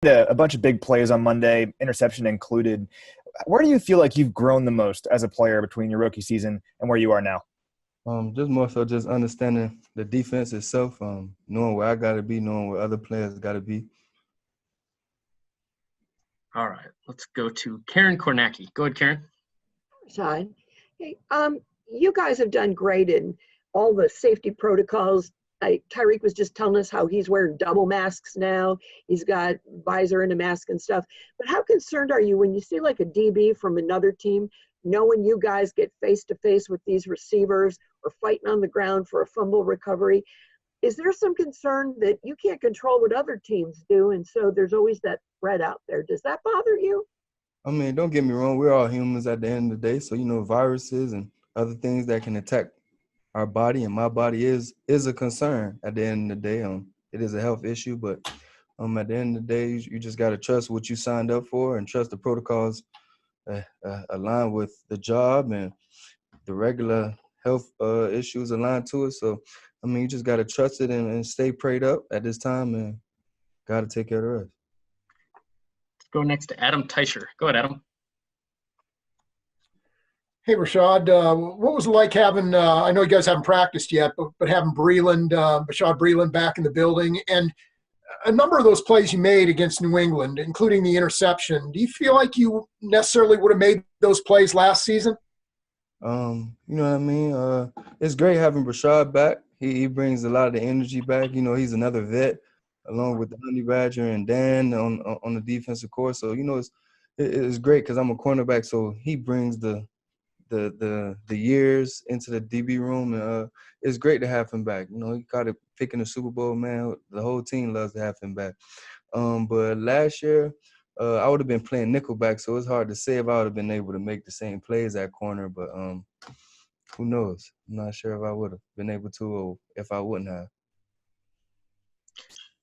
A bunch of big plays on Monday, interception included. Where do you feel like you've grown the most as a player between your rookie season and where you are now? Just more so just understanding the defense itself, knowing where I got to be, knowing where other players got to be. All right, let's go to Karen Kornacki. Go ahead, Karen. Rashad, hey, you guys have done great in all the safety protocols. Tyreek was just telling us how he's wearing double masks now. He's got visor and a mask and stuff. But how concerned are you when you see like a DB from another team, knowing you guys get face-to-face with these receivers or fighting on the ground for a fumble recovery? Is there some concern that you can't control what other teams do, and so there's always that threat out there? Does that bother you? I mean, don't get me wrong. We're all humans at the end of the day. So, viruses and other things that can attack our body, and my body is a concern at the end of the day. It is a health issue, but at the end of the day, you just got to trust what you signed up for and trust the protocols align with the job and the regular health issues aligned to it. So, you just got to trust it and stay prayed up at this time and got to take care of the rest. Let's go next to Adam Teicher. Go ahead, Adam. Hey, Rashad, what was it like having, I know you guys haven't practiced yet, but having Rashad Breeland back in the building, and a number of those plays you made against New England, including the interception, do you feel like you necessarily would have made those plays last season? You know what I mean? It's great having Rashad back. He brings a lot of the energy back. He's another vet along with the Honey Badger and Dan on the defensive course. So, it's great because I'm a cornerback, so he brings the years into the DB room, and it's great to have him back. He got it picking the Super Bowl, man. The whole team loves to have him back. But last year, I would have been playing nickelback, so it's hard to say if I would have been able to make the same plays at corner. But who knows? I'm not sure if I would have been able to or if I wouldn't have.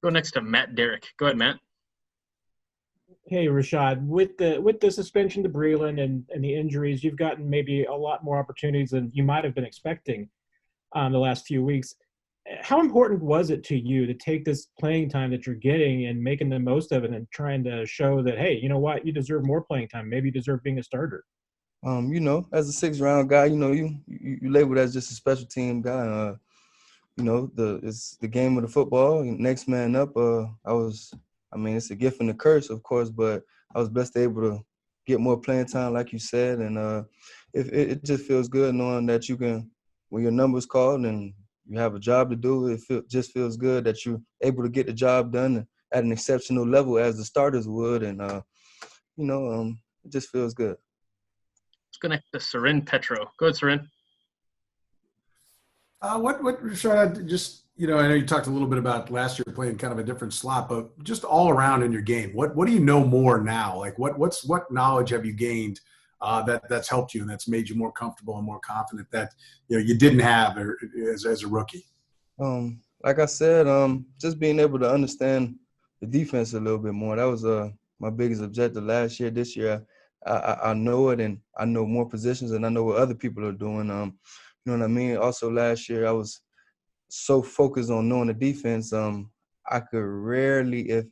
Go next to Matt Derrick. Go ahead, Matt. Hey, Rashad, with the suspension to Breeland and the injuries, you've gotten maybe a lot more opportunities than you might have been expecting the last few weeks. How important was it to you to take this playing time that you're getting and making the most of it and trying to show that, hey, you know what, you deserve more playing time. Maybe you deserve being a starter. As a sixth-round guy, you labeled as just a special team guy. It's the game of the football. Next man up. It's a gift and a curse, of course, but I was blessed to able to get more playing time, like you said, and it just feels good knowing that you can, when your number's called and you have a job to do, just feels good that you're able to get the job done at an exceptional level as the starters would, and it just feels good. Let's go next to Seren Petro. Go ahead, Seren. What Rashad, just, I know you talked a little bit about last year playing kind of a different slot, but just all around in your game, what do you know more now? Like what knowledge have you gained that's helped you and that's made you more comfortable and more confident that you didn't have as a rookie? Like I said, just being able to understand the defense a little bit more. That was my biggest objective last year. This year, I know it, and I know more positions, and I know what other people are doing. You know what I mean? Also, last year I was so focused on knowing the defense, I could rarely, if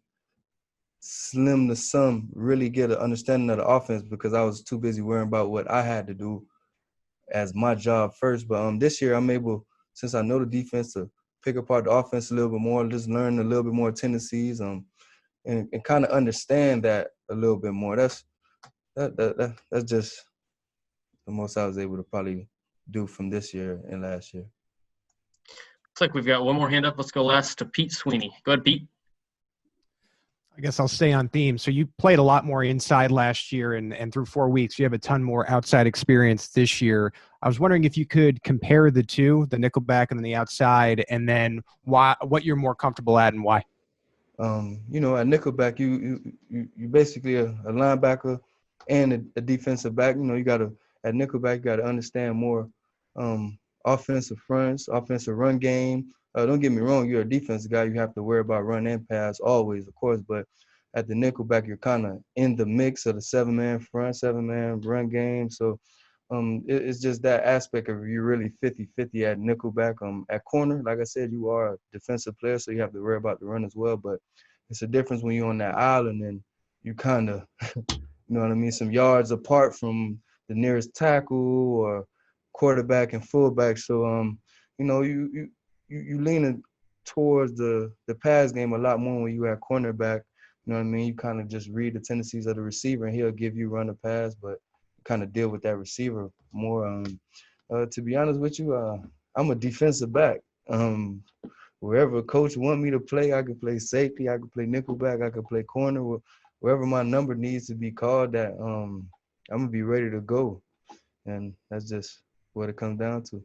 slim to some, really get an understanding of the offense because I was too busy worrying about what I had to do as my job first. But this year I'm able, since I know the defense, to pick apart the offense a little bit more, just learn a little bit more tendencies, and kind of understand that a little bit more. That's just the most I was able to probably do from this year and last year. Looks like we've got one more hand up. Let's go last to Pete Sweeney. Go ahead, Pete. I guess I'll stay on theme. So you played a lot more inside last year, and through 4 weeks, you have a ton more outside experience this year. I was wondering if you could compare the two, the nickelback and then the outside, and then what you're more comfortable at and why. At nickelback, you basically a linebacker and a defensive back. At nickelback, you got to understand more offensive fronts, offensive run game. Don't get me wrong, you're a defensive guy. You have to worry about run and pass always, of course. But at the nickelback, you're kind of in the mix of the 7-man front, 7-man run game. So it's just that aspect of you really 50-50 at nickelback. At corner, like I said, you are a defensive player, so you have to worry about the run as well. But it's a difference when you're on that island and you kind of, you know what I mean, some yards apart from the nearest tackle or quarterback and fullback. So, you know, you leaning towards the pass game a lot more when you at cornerback. You know what I mean? You kind of just read the tendencies of the receiver, and he'll give you run the pass, but kind of deal with that receiver more. To be honest with you, I'm a defensive back. Wherever coach want me to play, I can play safety, I can play nickelback, I can play corner. Wherever my number needs to be called, that I'm gonna be ready to go, and that's just what it comes down to.